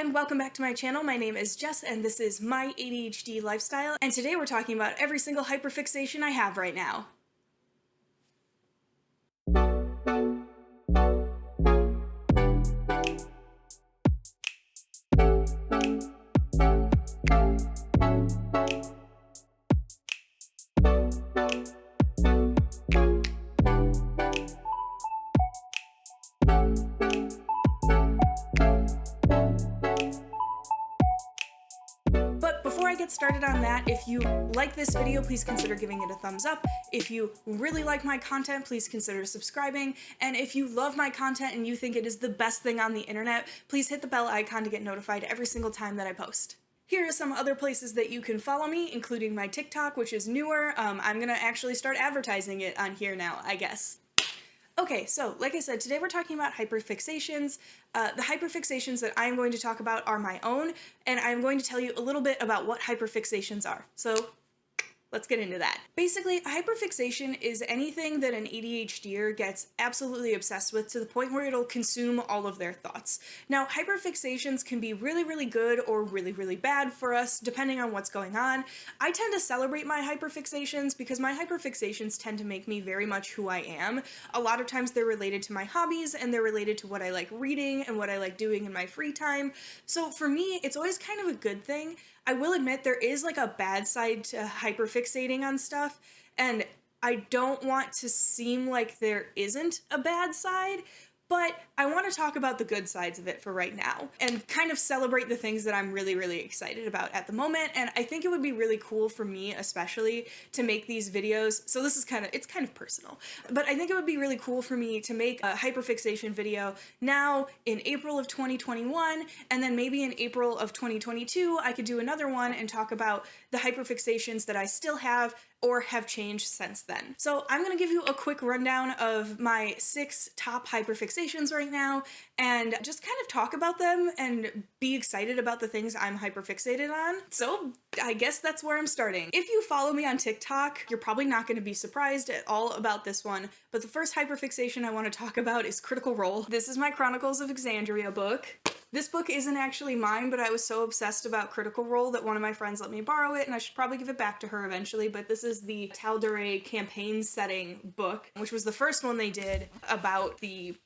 and welcome back to my channel. My name is Jess and this is My ADHD Lifestyle, and today we're talking about every single hyperfixation I have right now. Before I get started on that, if you like this video, please consider giving it a thumbs up. If you really like my content, please consider subscribing. And if you love my content and you think it is the best thing on the internet, please hit the bell icon to get notified every single time that I post. Here are some other places that you can follow me, including my TikTok, which is newer. I'm gonna actually start advertising it on here now, I guess. Okay, so like I said, today we're talking about hyperfixations. The hyperfixations that I'm going to talk about are my own, and I'm going to tell you a little bit about what hyperfixations are. So let's get into that. Basically, a hyperfixation is anything that an ADHDer gets absolutely obsessed with to the point where it'll consume all of their thoughts. Now, hyperfixations can be really, really good or really, really bad for us, depending on what's going on. I tend to celebrate my hyperfixations because my hyperfixations tend to make me very much who I am. A lot of times they're related to my hobbies and they're related to what I like reading and what I like doing in my free time. So for me, it's always kind of a good thing. I will admit there is like a bad side to hyperfixating on stuff, and I don't want to seem like there isn't a bad side, but I want to talk about the good sides of it for right now and kind of celebrate the things that I'm really, really excited about at the moment. And I think it would be really cool for me, especially, to make these videos. So this is it's kind of personal, but I think it would be really cool for me to make a hyperfixation video now in April of 2021, and then maybe in April of 2022, I could do another one and talk about the hyperfixations that I still have or have changed since then. So I'm gonna give you a quick rundown of my 6 top hyperfixations right now and just kind of talk about them and be excited about the things I'm hyperfixated on. So I guess that's where I'm starting. If you follow me on TikTok, you're probably not gonna be surprised at all about this one, but the first hyperfixation I wanna talk about is Critical Role. This is my Chronicles of Exandria book. This book isn't actually mine, but I was so obsessed about Critical Role that one of my friends let me borrow it, and I should probably give it back to her eventually, but this is the Tal'Dorei campaign setting book, which was the first one they did about the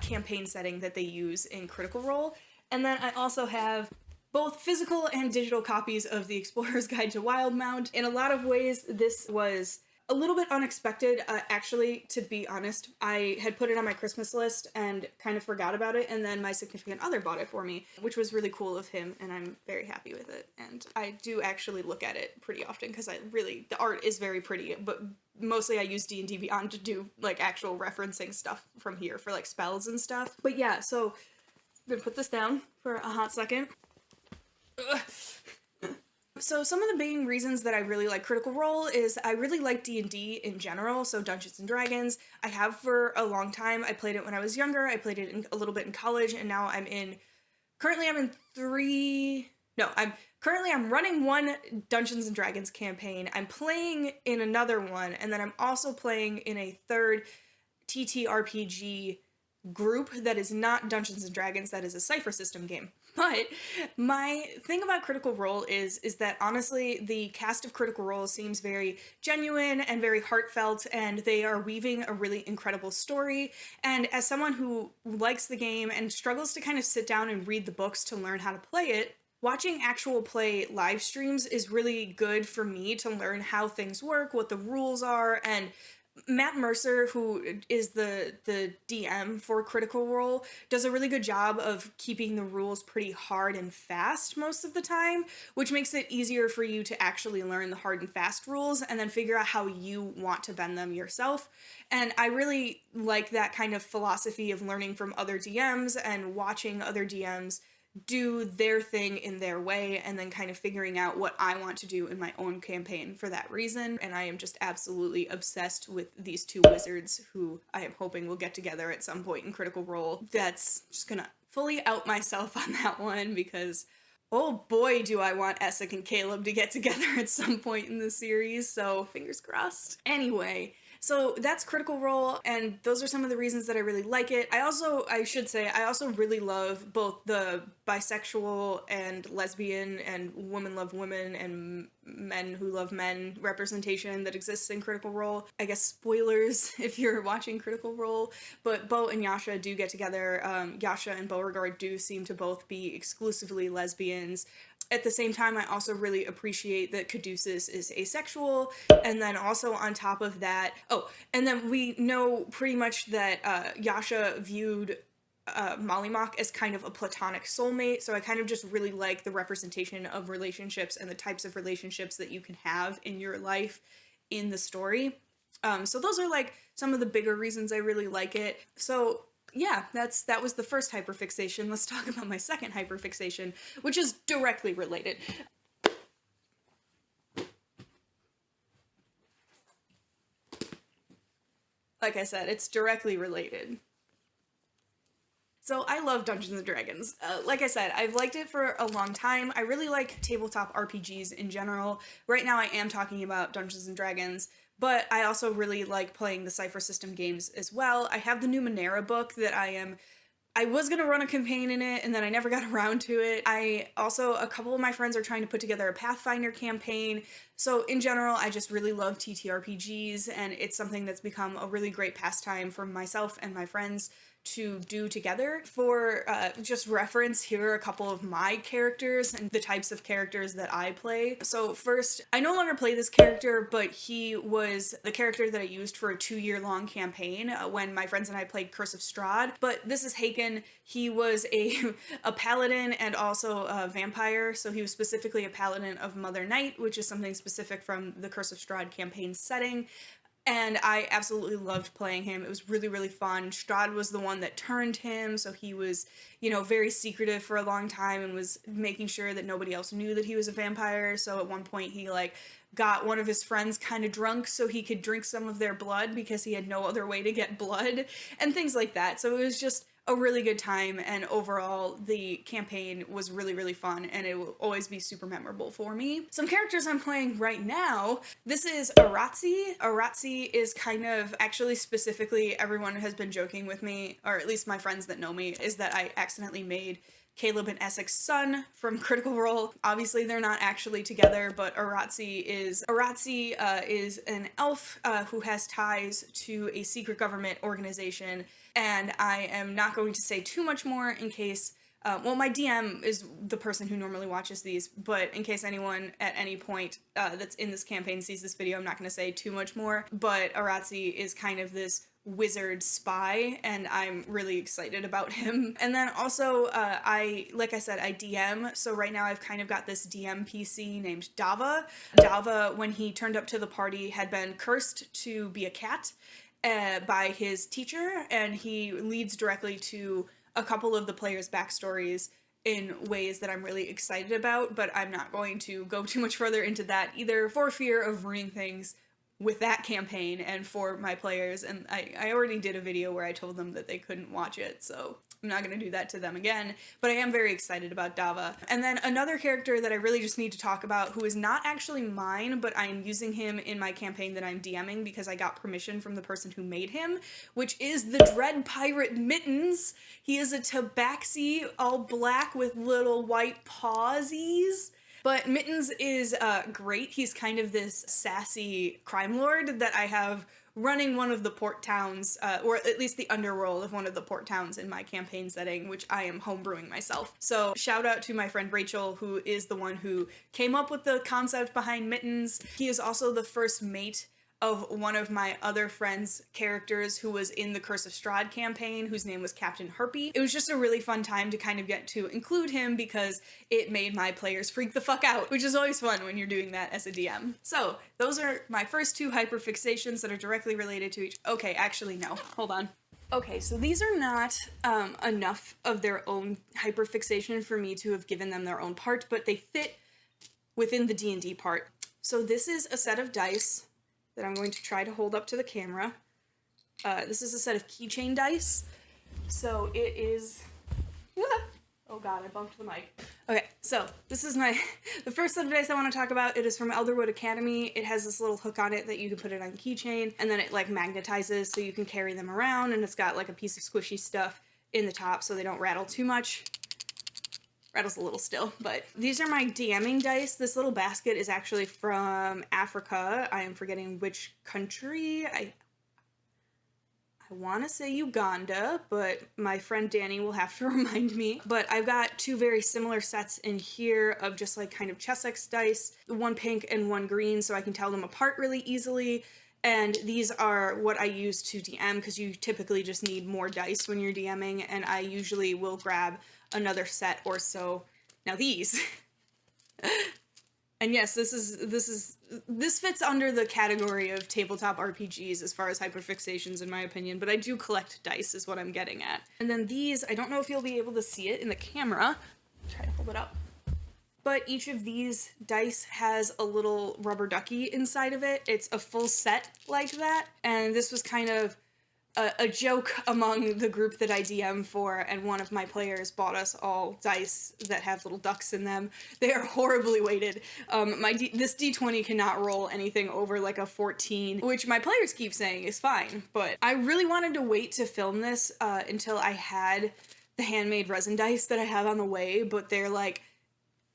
campaign setting that they use in Critical Role. And then I also have both physical and digital copies of The Explorer's Guide to Wildmount. In a lot of ways, this was a little bit unexpected, actually, to be honest. I had put it on my Christmas list and kind of forgot about it, and then my significant other bought it for me, which was really cool of him, and I'm very happy with it. And I do actually look at it pretty often because the art is very pretty, but mostly I use D&D Beyond to do like actual referencing stuff from here for like spells and stuff. But yeah, so I'm gonna put this down for a hot second. Ugh. So some of the main reasons that I really like Critical Role is I really like D&D in general, so Dungeons & Dragons. I have for a long time. I played it when I was younger, I played it a little bit in college, and now I'm running one Dungeons & Dragons campaign, I'm playing in another one, and then I'm also playing in a third TTRPG group that is not Dungeons & Dragons, that is a Cypher System game. But my thing about Critical Role is that honestly, the cast of Critical Role seems very genuine and very heartfelt, and they are weaving a really incredible story. And as someone who likes the game and struggles to kind of sit down and read the books to learn how to play it, watching actual play live streams is really good for me to learn how things work, what the rules are, and Matt Mercer, who is the DM for Critical Role, does a really good job of keeping the rules pretty hard and fast most of the time, which makes it easier for you to actually learn the hard and fast rules and then figure out how you want to bend them yourself. And I really like that kind of philosophy of learning from other DMs and watching other DMs do their thing in their way and then kind of figuring out what I want to do in my own campaign for that reason. And I am just absolutely obsessed with these two wizards who I am hoping will get together at some point in Critical Role. That's just gonna fully out myself on that one because oh boy do I want Essek and Caleb to get together at some point in the series, so fingers crossed. Anyway, So that's Critical Role, and those are some of the reasons that I really like it. I should say, I also really love both the bisexual and lesbian and women love women and men who love men representation that exists in Critical Role. I guess spoilers if you're watching Critical Role, but Beau and Yasha do get together. Yasha and Beauregard do seem to both be exclusively lesbians. At the same time, I also really appreciate that Caduceus is asexual, and then also on top of that, and then we know pretty much that Yasha viewed Mollymauk as kind of a platonic soulmate, so I kind of just really like the representation of relationships and the types of relationships that you can have in your life in the story. So those are like some of the bigger reasons I really like it. So yeah, that was the first hyperfixation. Let's talk about my second hyperfixation, which is directly related. Like I said, it's directly related. So I love Dungeons & Dragons. Like I said, I've liked it for a long time. I really like tabletop RPGs in general. Right now I am talking about Dungeons & Dragons, but I also really like playing the Cypher System games as well. I have the new Monera book that I was gonna run a campaign in it, and then I never got around to it. A couple of my friends are trying to put together a Pathfinder campaign. So in general, I just really love TTRPGs, and it's something that's become a really great pastime for myself and my friends to do together. For just reference, here are a couple of my characters and the types of characters that I play. So first, I no longer play this character, but he was the character that I used for a 2-year-long campaign when my friends and I played Curse of Strahd. But this is Haken. He was a paladin and also a vampire, so he was specifically a paladin of Mother Night, which is something specific from the Curse of Strahd campaign setting. And I absolutely loved playing him. It was really, really fun. Strahd was the one that turned him, so he was, very secretive for a long time and was making sure that nobody else knew that he was a vampire. So at one point he, got one of his friends kind of drunk so he could drink some of their blood because he had no other way to get blood and things like that. So it was just a really good time, and overall the campaign was really, really fun, and it will always be super memorable for me. Some characters I'm playing right now, this is Aratsi. Aratsi is kind of, actually specifically, everyone has been joking with me, or at least my friends that know me, is that I accidentally made Caleb and Essex's son from Critical Role. Obviously they're not actually together, but Aratsi is an elf who has ties to a secret government organization, and I am not going to say too much more in case, my DM is the person who normally watches these, but in case anyone at any point that's in this campaign sees this video, I'm not going to say too much more, but Aratsi is kind of this wizard spy, and I'm really excited about him. And then also, like I said, I DM, so right now I've kind of got this DM PC named Dava. Dava, when he turned up to the party, had been cursed to be a cat by his teacher, and he leads directly to a couple of the players' backstories in ways that I'm really excited about, but I'm not going to go too much further into that, either for fear of ruining things with that campaign and for my players, and I already did a video where I told them that they couldn't watch it, so I'm not going to do that to them again, but I am very excited about Dava. And then another character that I really just need to talk about, who is not actually mine, but I'm using him in my campaign that I'm DMing because I got permission from the person who made him, which is the Dread Pirate Mittens. He is a tabaxi, all black with little white pawsies. But Mittens is great. He's kind of this sassy crime lord that I have running one of the port towns, or at least the underworld of one of the port towns in my campaign setting, which I am homebrewing myself. So shout out to my friend Rachel, who is the one who came up with the concept behind Mittens. He is also the first mate of one of my other friends' characters who was in the Curse of Strahd campaign, whose name was Captain Harpy. It was just a really fun time to kind of get to include him because it made my players freak the fuck out, which is always fun when you're doing that as a DM. So those are my first two hyperfixations that are directly related to each. Okay, actually no, hold on. Okay, so these are not enough of their own hyperfixation for me to have given them their own part, but they fit within the D&D part. So this is a set of dice that I'm going to try to hold up to the camera. This is a set of keychain dice. So it is, Oh god, I bumped the mic. Okay, so this is the first set of dice I want to talk about. It is from Elderwood Academy. It has this little hook on it that you can put it on a keychain, and then it like magnetizes so you can carry them around, and it's got like a piece of squishy stuff in the top so they don't rattle too much. Rattles a little still, but these are my DMing dice. This little basket is actually from Africa. I am forgetting which country. I want to say Uganda, but my friend Danny will have to remind me. But I've got two very similar sets in here of just like kind of Chessex dice, one pink and one green, so I can tell them apart really easily. And these are what I use to DM because you typically just need more dice when you're DMing, and I usually will grab another set or so. Now these. And yes, this fits under the category of tabletop RPGs as far as hyperfixations in my opinion, but I do collect dice is what I'm getting at. And then these, I don't know if you'll be able to see it in the camera. Try to hold it up. But each of these dice has a little rubber ducky inside of it. It's a full set like that. And this was kind of a joke among the group that I DM for, and one of my players bought us all dice that have little ducks in them. They are horribly weighted. This D20 cannot roll anything over like a 14, which my players keep saying is fine, but I really wanted to wait to film this until I had the handmade resin dice that I have on the way, but they're like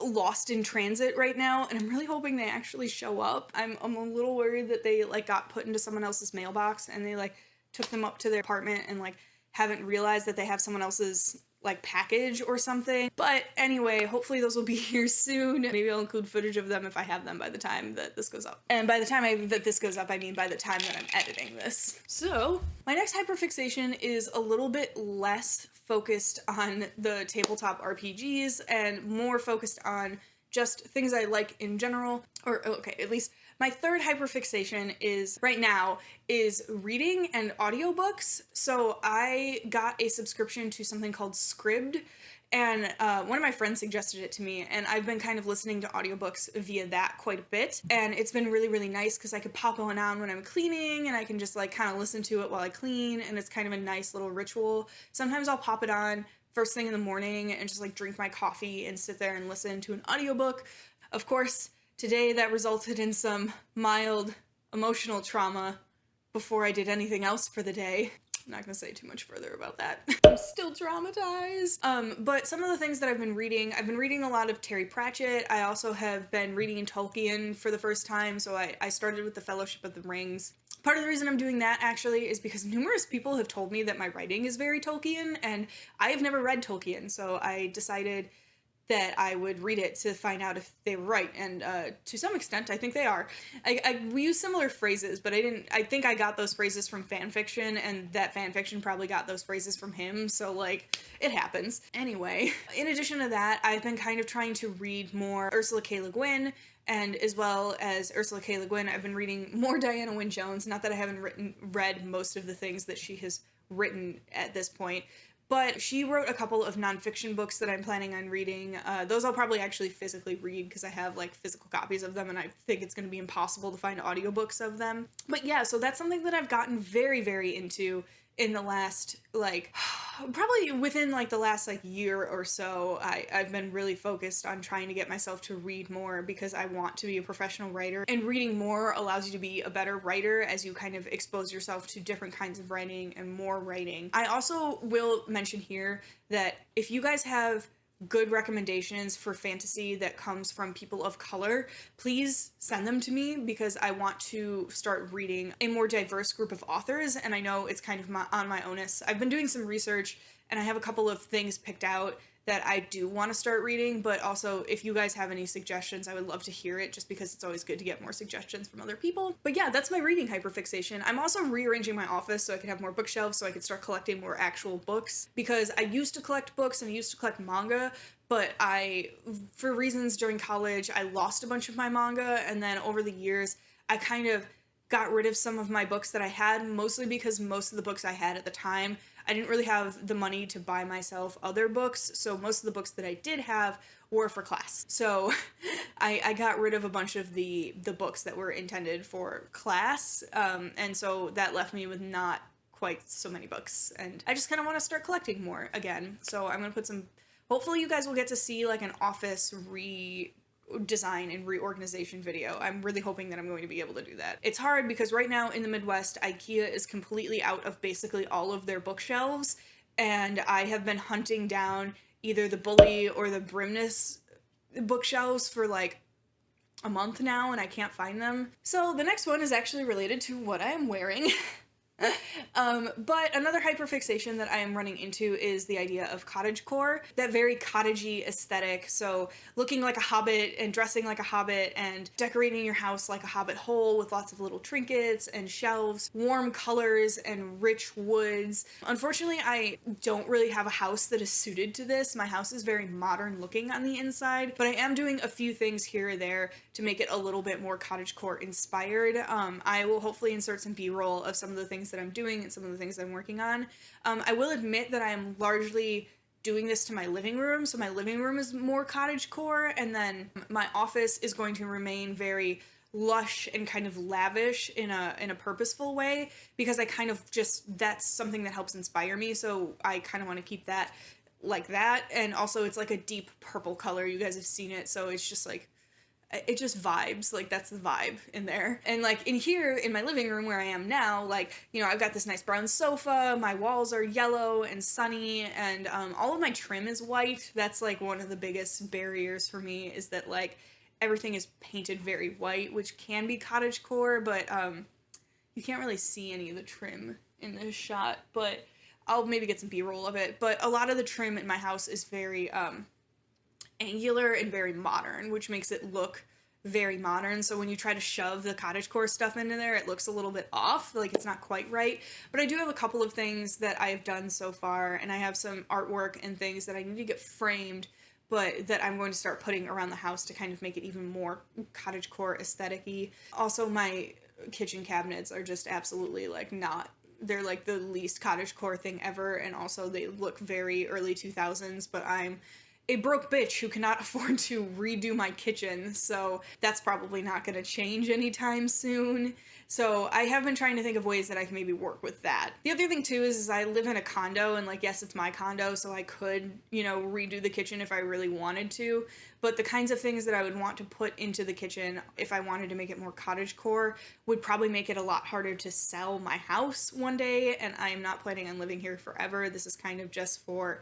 lost in transit right now, and I'm really hoping they actually show up. I'm a little worried that they like got put into someone else's mailbox and they like took them up to their apartment and like haven't realized that they have someone else's like package or something. But anyway, hopefully those will be here soon. Maybe I'll include footage of them if I have them by the time that this goes up. And by the time that this goes up, I mean by the time that I'm editing this. So my next hyperfixation is a little bit less focused on the tabletop RPGs and more focused on just things I like in general, or okay, at least my third hyperfixation is right now is reading and audiobooks. So I got a subscription to something called Scribd, and one of my friends suggested it to me, and I've been kind of listening to audiobooks via that quite a bit, and it's been really, really nice because I could pop one on when I'm cleaning, and I can just like kind of listen to it while I clean, and it's kind of a nice little ritual. Sometimes I'll pop it on first thing in the morning and just like drink my coffee and sit there and listen to an audiobook. Of course, today that resulted in some mild emotional trauma before I did anything else for the day. I'm not gonna say too much further about that. I'm still traumatized. But some of the things that I've been reading a lot of Terry Pratchett. I also have been reading Tolkien for the first time, so I started with the Fellowship of the Rings. Part of the reason I'm doing that actually is because numerous people have told me that my writing is very Tolkien, and I have never read Tolkien, so I decided that I would read it to find out if they were right, and to some extent, I think they are. We use similar phrases, but I think I got those phrases from fanfiction, and that fanfiction probably got those phrases from him, so like, it happens. Anyway, in addition to that, I've been kind of trying to read more Ursula K. Le Guin, and as well as Ursula K. Le Guin, I've been reading more Diana Wynne Jones, not that I haven't read most of the things that she has written at this point, but she wrote a couple of nonfiction books that I'm planning on reading. Those I'll probably actually physically read because I have like physical copies of them, and I think it's going to be impossible to find audiobooks of them. But yeah, so that's something that I've gotten very, very into in the last, like, probably within like the last like year or so. I've been really focused on trying to get myself to read more because I want to be a professional writer, and reading more allows you to be a better writer as you kind of expose yourself to different kinds of writing and more writing. I also will mention here that if you guys have good recommendations for fantasy that comes from people of color, please send them to me because I want to start reading a more diverse group of authors, and I know it's kind of on my onus. I've been doing some research and I have a couple of things picked out that I do want to start reading, but also if you guys have any suggestions, I would love to hear it just because it's always good to get more suggestions from other people. But yeah, that's my reading hyperfixation. I'm also rearranging my office so I can have more bookshelves so I can start collecting more actual books, because I used to collect books and I used to collect manga, but for reasons during college, I lost a bunch of my manga, and then over the years, I kind of got rid of some of my books that I had, mostly because most of the books I had at the time, I didn't really have the money to buy myself other books, so most of the books that I did have were for class. So I got rid of a bunch of the books that were intended for class, and so that left me with not quite so many books, and I just kind of want to start collecting more again. So I'm going to put some Hopefully you guys will get to see like an office redesign and reorganization video. I'm really hoping that I'm going to be able to do that. It's hard because right now in the Midwest, IKEA is completely out of basically all of their bookshelves, and I have been hunting down either the Bully or the Brimness bookshelves for like a month now, and I can't find them. So the next one is actually related to what I am wearing. But another hyperfixation that I am running into is the idea of cottagecore, that very cottagey aesthetic. So looking like a hobbit and dressing like a hobbit and decorating your house like a hobbit hole with lots of little trinkets and shelves, warm colors and rich woods. Unfortunately, I don't really have a house that is suited to this. My house is very modern looking on the inside, but I am doing a few things here or there to make it a little bit more cottagecore inspired. I will hopefully insert some B-roll of some of the things that I'm doing and some of the things that I'm working on. I will admit that I am largely doing this to my living room, so my living room is more cottagecore, and then my office is going to remain very lush and kind of lavish in a purposeful way, because I kind of just, that's something that helps inspire me, so I kind of want to keep that like that. And also it's like a deep purple color, you guys have seen it, so it's just like, it just vibes, like that's the vibe in there. And like in here in my living room where I am now, like, you know, I've got this nice brown sofa, my walls are yellow and sunny, and all of my trim is white. That's like one of the biggest barriers for me, is that like everything is painted very white, which can be cottagecore, but you can't really see any of the trim in this shot, but I'll maybe get some B-roll of it. But a lot of the trim in my house is very angular and very modern, which makes it look very modern. So when you try to shove the cottagecore stuff into there, it looks a little bit off, like it's not quite right. But I do have a couple of things that I have done so far, and I have some artwork and things that I need to get framed, but that I'm going to start putting around the house to kind of make it even more cottagecore aesthetic-y. Also, my kitchen cabinets are just absolutely like not, they're like the least cottagecore thing ever, and also they look very early 2000s, but I'm a broke bitch who cannot afford to redo my kitchen, so that's probably not going to change anytime soon. So I have been trying to think of ways that I can maybe work with that. The other thing too is I live in a condo, and like, yes, it's my condo, so I could, you know, redo the kitchen if I really wanted to, but the kinds of things that I would want to put into the kitchen if I wanted to make it more cottagecore would probably make it a lot harder to sell my house one day, and I am not planning on living here forever. This is kind of just for,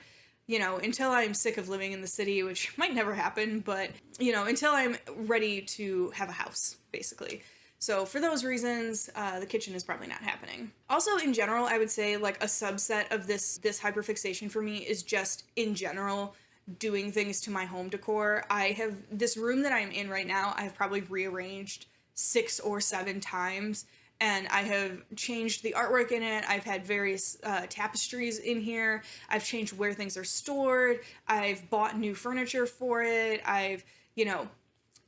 you know, until I'm sick of living in the city, which might never happen, but, you know, until I'm ready to have a house, basically. So for those reasons, the kitchen is probably not happening. Also, in general, I would say like a subset of this hyperfixation for me is just, in general, doing things to my home decor. I have this room that I'm in right now, I have probably rearranged 6 or 7 times, and I have changed the artwork in it. I've had various tapestries in here. I've changed where things are stored. I've bought new furniture for it. I've, you know,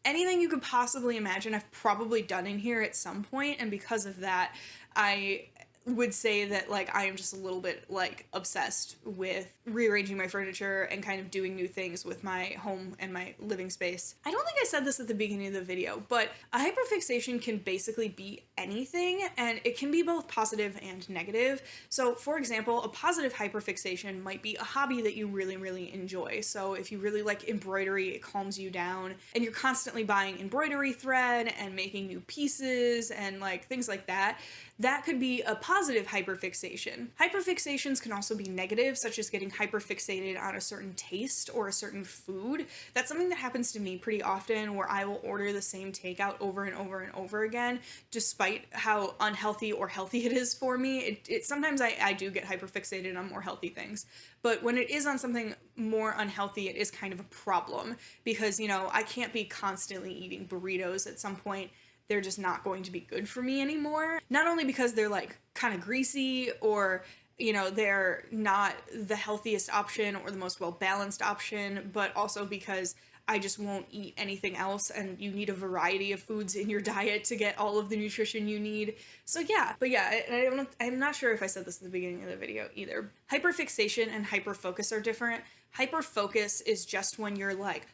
anything you could possibly imagine I've probably done in here at some point, and because of that, I would say that like I am just a little bit like obsessed with rearranging my furniture and kind of doing new things with my home and my living space. I don't think I said this at the beginning of the video, but a hyperfixation can basically be anything, and it can be both positive and negative. So for example, a positive hyperfixation might be a hobby that you really, really enjoy. So if you really like embroidery, it calms you down, and you're constantly buying embroidery thread and making new pieces and like things like that, that could be a positive hyperfixation. Hyperfixations can also be negative, such as getting hyperfixated on a certain taste or a certain food. That's something that happens to me pretty often, where I will order the same takeout over and over and over again, despite how unhealthy or healthy it is for me. Sometimes I do get hyperfixated on more healthy things, but when it is on something more unhealthy, it is kind of a problem, because, you know, I can't be constantly eating burritos. At some point, they're just not going to be good for me anymore. Not only because they're like kind of greasy, or, you know, they're not the healthiest option or the most well-balanced option, but also because I just won't eat anything else, and you need a variety of foods in your diet to get all of the nutrition you need. So yeah, but yeah, I'm not sure if I said this at the beginning of the video either. Hyperfixation and hyperfocus are different. Hyperfocus is just when you're like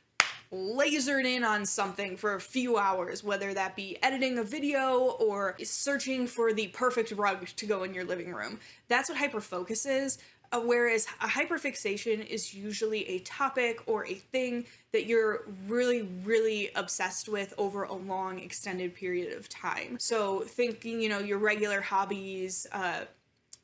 lasered in on something for a few hours, whether that be editing a video or searching for the perfect rug to go in your living room. That's what hyperfocus is. Whereas a hyperfixation is usually a topic or a thing that you're really, really obsessed with over a long, extended period of time. So thinking, you know, your regular hobbies,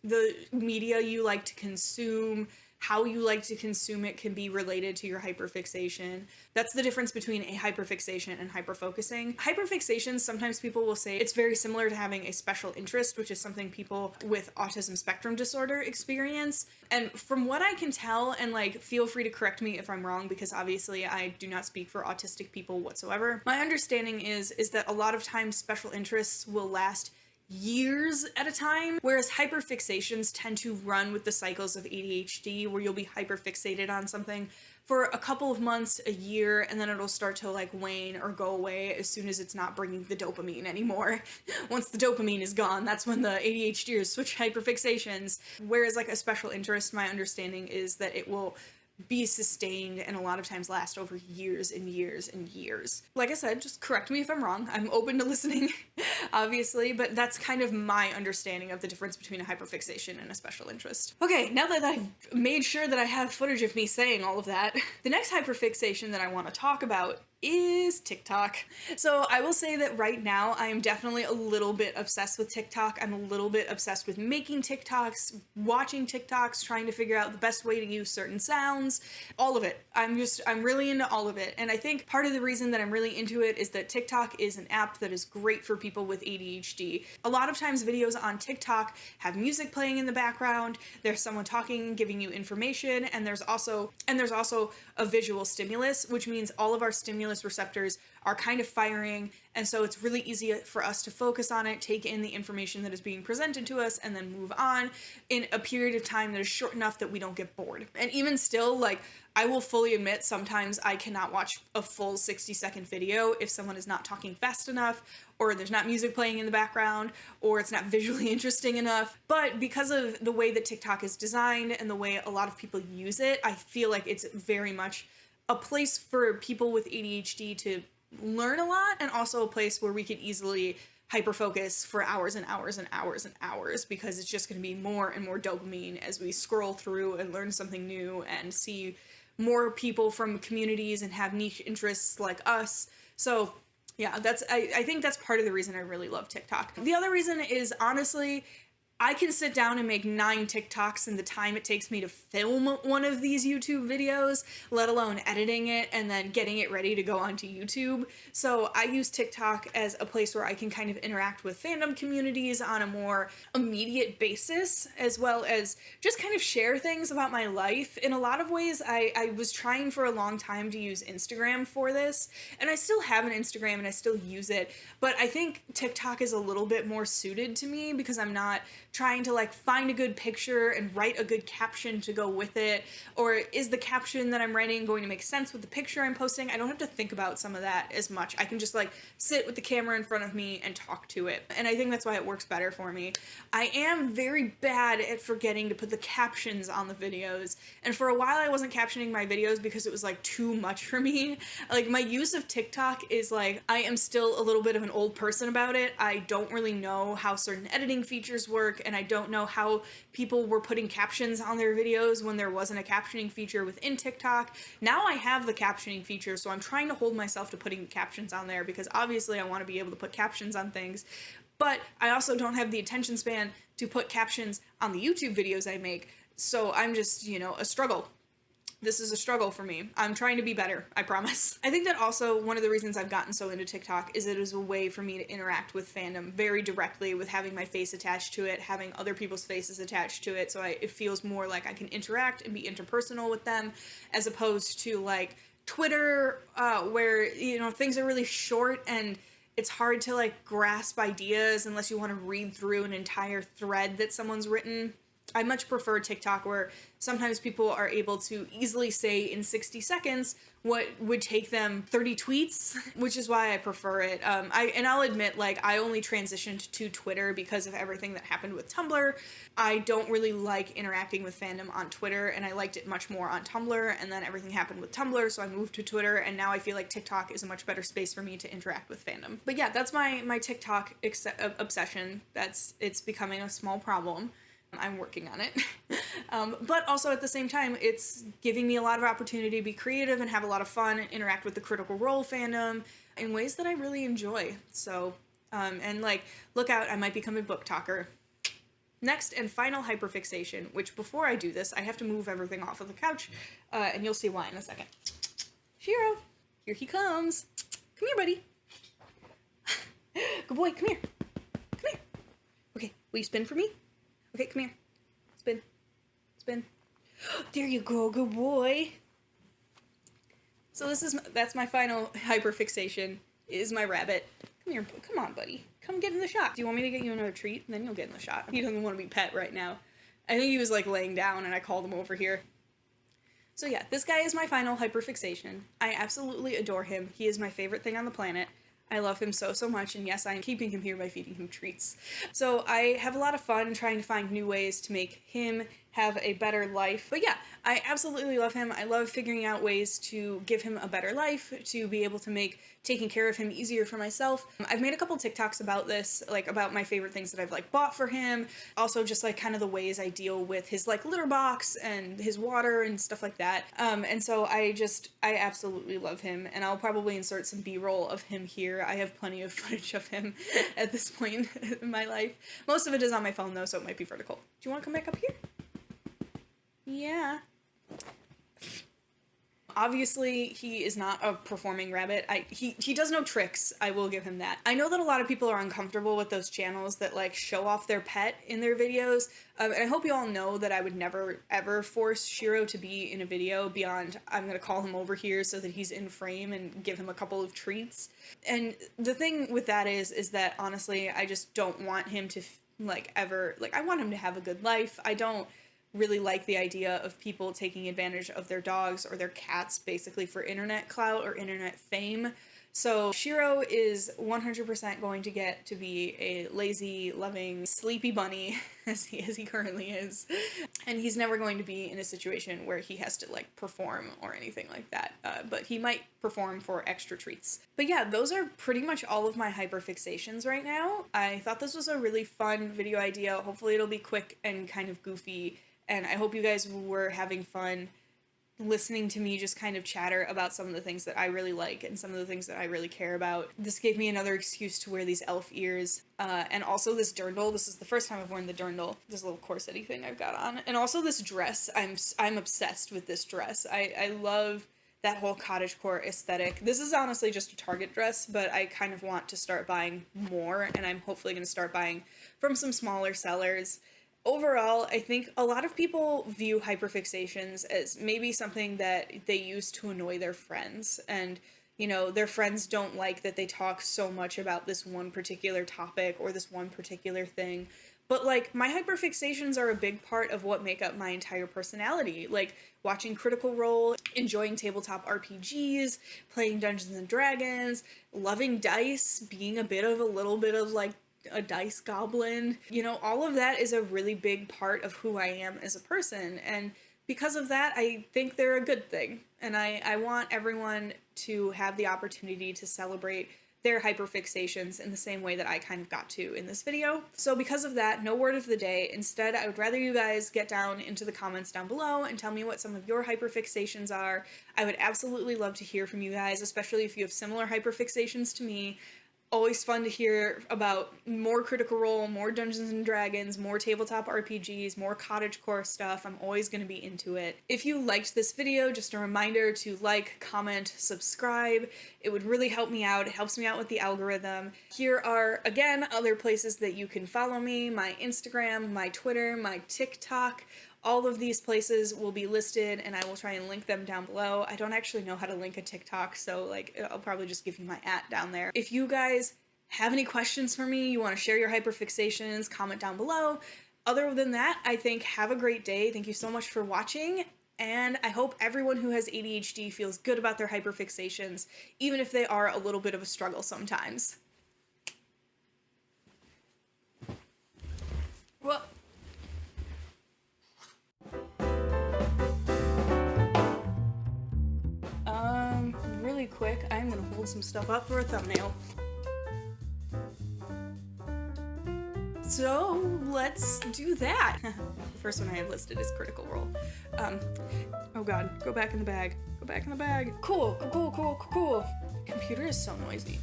the media you like to consume, how you like to consume it can be related to your hyperfixation. That's the difference between a hyperfixation and hyperfocusing. Hyperfixation, sometimes people will say it's very similar to having a special interest, which is something people with autism spectrum disorder experience. And from what I can tell, and like feel free to correct me if I'm wrong, because obviously I do not speak for autistic people whatsoever. My understanding is that a lot of times special interests will last years at a time, whereas hyperfixations tend to run with the cycles of ADHD, where you'll be hyperfixated on something for a couple of months, a year, and then it'll start to like wane or go away as soon as it's not bringing the dopamine anymore. Once the dopamine is gone, that's when the ADHDers switch hyperfixations. Whereas like a special interest, my understanding is that it will be sustained and a lot of times last over years and years and years. Like I said, just correct me if I'm wrong. I'm open to listening, obviously, but that's kind of my understanding of the difference between a hyperfixation and a special interest. Okay, now that I've made sure that I have footage of me saying all of that, the next hyperfixation that I want to talk about is TikTok. So I will say that right now I am definitely a little bit obsessed with TikTok. I'm a little bit obsessed with making TikToks, watching TikToks, trying to figure out the best way to use certain sounds, all of it. I'm really into all of it. And I think part of the reason that I'm really into it is that TikTok is an app that is great for people with ADHD. A lot of times videos on TikTok have music playing in the background, there's someone talking, giving you information, and there's also a visual stimulus, which means all of our stimulus receptors are kind of firing, and so it's really easy for us to focus on it, take in the information that is being presented to us, and then move on in a period of time that is short enough that we don't get bored. And even still, like, I will fully admit sometimes I cannot watch a full 60-second video if someone is not talking fast enough, or there's not music playing in the background, or it's not visually interesting enough. But because of the way that TikTok is designed and the way a lot of people use it, I feel like it's very much a place for people with ADHD to learn a lot, and also a place where we could easily hyperfocus for hours and hours and hours and hours, because it's just going to be more and more dopamine as we scroll through and learn something new and see more people from communities and have niche interests like us. So yeah, I think that's part of the reason I really love TikTok. The other reason is, honestly, I can sit down and make 9 TikToks in the time it takes me to film one of these YouTube videos, let alone editing it and then getting it ready to go onto YouTube. So I use TikTok as a place where I can kind of interact with fandom communities on a more immediate basis, as well as just kind of share things about my life. In a lot of ways, I was trying for a long time to use Instagram for this, and I still have an Instagram and I still use it, but I think TikTok is a little bit more suited to me because I'm not trying to like find a good picture and write a good caption to go with it, or is the caption that I'm writing going to make sense with the picture I'm posting? I don't have to think about some of that as much. I can just like sit with the camera in front of me and talk to it, and I think that's why it works better for me. I am very bad at forgetting to put the captions on the videos, and for a while I wasn't captioning my videos because it was like too much for me. Like, my use of TikTok is like, I am still a little bit of an old person about it. I don't really know how certain editing features work, and I don't know how people were putting captions on their videos when there wasn't a captioning feature within TikTok. Now I have the captioning feature, so I'm trying to hold myself to putting captions on there, because obviously I want to be able to put captions on things, but I also don't have the attention span to put captions on the YouTube videos I make, so I'm just, you know, a struggle. This is a struggle for me. I'm trying to be better, I promise. I think that also one of the reasons I've gotten so into TikTok is it is a way for me to interact with fandom very directly, with having my face attached to it, having other people's faces attached to it, so it feels more like I can interact and be interpersonal with them, as opposed to like Twitter, where, you know, things are really short and it's hard to like grasp ideas unless you want to read through an entire thread that someone's written. I much prefer TikTok, where sometimes people are able to easily say in 60 seconds what would take them 30 tweets, which is why I prefer it. I'll admit, like, I only transitioned to Twitter because of everything that happened with Tumblr. I don't really like interacting with fandom on Twitter, and I liked it much more on Tumblr, and then everything happened with Tumblr, so I moved to Twitter, and now I feel like TikTok is a much better space for me to interact with fandom. But yeah, that's my TikTok obsession. It's becoming a small problem. I'm working on it. But also at the same time, it's giving me a lot of opportunity to be creative and have a lot of fun, interact with the Critical Role fandom in ways that I really enjoy. So, and like, look out, I might become a book talker. Next and final hyperfixation, which before I do this, I have to move everything off of the couch, and you'll see why in a second. Shiro, here he comes. Come here, buddy. Good boy, come here. Come here. Okay, will you spin for me? Okay, come here. Spin. Spin. There you go, good boy. So that's my final hyperfixation, is my rabbit. Come here, come on, buddy. Come get in the shot. Do you want me to get you another treat? And then you'll get in the shot. He doesn't want to be pet right now. I think he was like laying down and I called him over here. So yeah, this guy is my final hyperfixation. I absolutely adore him. He is my favorite thing on the planet. I love him so, so much, and yes, I'm keeping him here by feeding him treats. So I have a lot of fun trying to find new ways to make him have a better life. But yeah, I absolutely love him. I love figuring out ways to give him a better life, to be able to make taking care of him easier for myself. I've made a couple TikToks about this, like about my favorite things that I've like bought for him. Also just like kind of the ways I deal with his like litter box and his water and stuff like that. And so I absolutely love him, and I'll probably insert some B-roll of him here. I have plenty of footage of him at this point in my life. Most of it is on my phone though, so it might be vertical. Do you want to come back up here? Yeah. Obviously, he is not a performing rabbit. He does no tricks, I will give him that. I know that a lot of people are uncomfortable with those channels that like show off their pet in their videos, and I hope you all know that I would never ever force Shiro to be in a video beyond I'm gonna call him over here so that he's in frame and give him a couple of treats. And the thing with that is that honestly, I just don't want him to like ever, like I want him to have a good life. I don't really like the idea of people taking advantage of their dogs or their cats basically for internet clout or internet fame. So Shiro is 100% going to get to be a lazy, loving, sleepy bunny as he currently is. And he's never going to be in a situation where he has to like perform or anything like that. But he might perform for extra treats. But yeah, those are pretty much all of my hyperfixations right now. I thought this was a really fun video idea. Hopefully it'll be quick and kind of goofy. And I hope you guys were having fun listening to me just kind of chatter about some of the things that I really like and some of the things that I really care about. This gave me another excuse to wear these elf ears, and also this dirndl. This is the first time I've worn the dirndl, this little corset-y thing I've got on. And also this dress. I'm obsessed with this dress. I love that whole cottagecore aesthetic. This is honestly just a Target dress, but I kind of want to start buying more, and I'm hopefully going to start buying from some smaller sellers. Overall, I think a lot of people view hyperfixations as maybe something that they use to annoy their friends, and you know, their friends don't like that they talk so much about this one particular topic or this one particular thing. But like, my hyperfixations are a big part of what make up my entire personality. Like watching Critical Role, enjoying tabletop RPGs, playing Dungeons and Dragons, loving dice, being a little bit of like a dice goblin. You know, all of that is a really big part of who I am as a person, and because of that, I think they're a good thing, and I want everyone to have the opportunity to celebrate their hyperfixations in the same way that I kind of got to in this video. So because of that, no word of the day. Instead, I would rather you guys get down into the comments down below and tell me what some of your hyperfixations are. I would absolutely love to hear from you guys, especially if you have similar hyperfixations to me. Always fun to hear about more Critical Role, more Dungeons and Dragons, more tabletop RPGs, more cottagecore stuff. I'm always going to be into it. If you liked this video, just a reminder to like, comment, subscribe. It would really help me out. It helps me out with the algorithm. Here are, again, other places that you can follow me: my Instagram, my Twitter, my TikTok. All of these places will be listed, and I will try and link them down below. I don't actually know how to link a TikTok, so like I'll probably just give you my @ down there. If you guys have any questions for me, you want to share your hyperfixations, comment down below. Other than that, I think have a great day. Thank you so much for watching, and I hope everyone who has ADHD feels good about their hyperfixations, even if they are a little bit of a struggle sometimes. Well, really quick, I'm gonna hold some stuff up for a thumbnail. So let's do that. The first one I have listed is Critical Role. Oh god, go back in the bag. Go back in the bag. Cool. Computer is so noisy.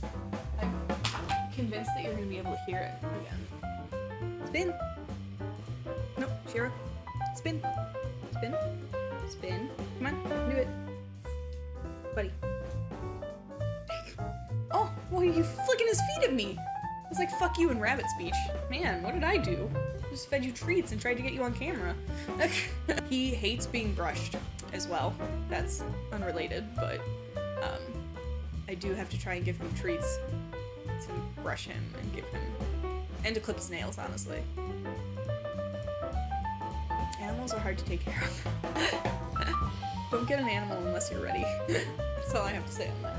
I'm convinced that you're gonna be able to hear it again. Spin. Nope, Shiro. Spin. Come on, do it. Buddy. Oh, well, you flicking his feet at me. It's like fuck you and rabbit speech. Man, what did I do? I just fed you treats and tried to get you on camera. He hates being brushed as well. That's unrelated, but I do have to try and give him treats to brush him and give him, and to clip his nails, honestly. Animals are hard to take care of. Don't get an animal unless you're ready. That's all I have to say on that.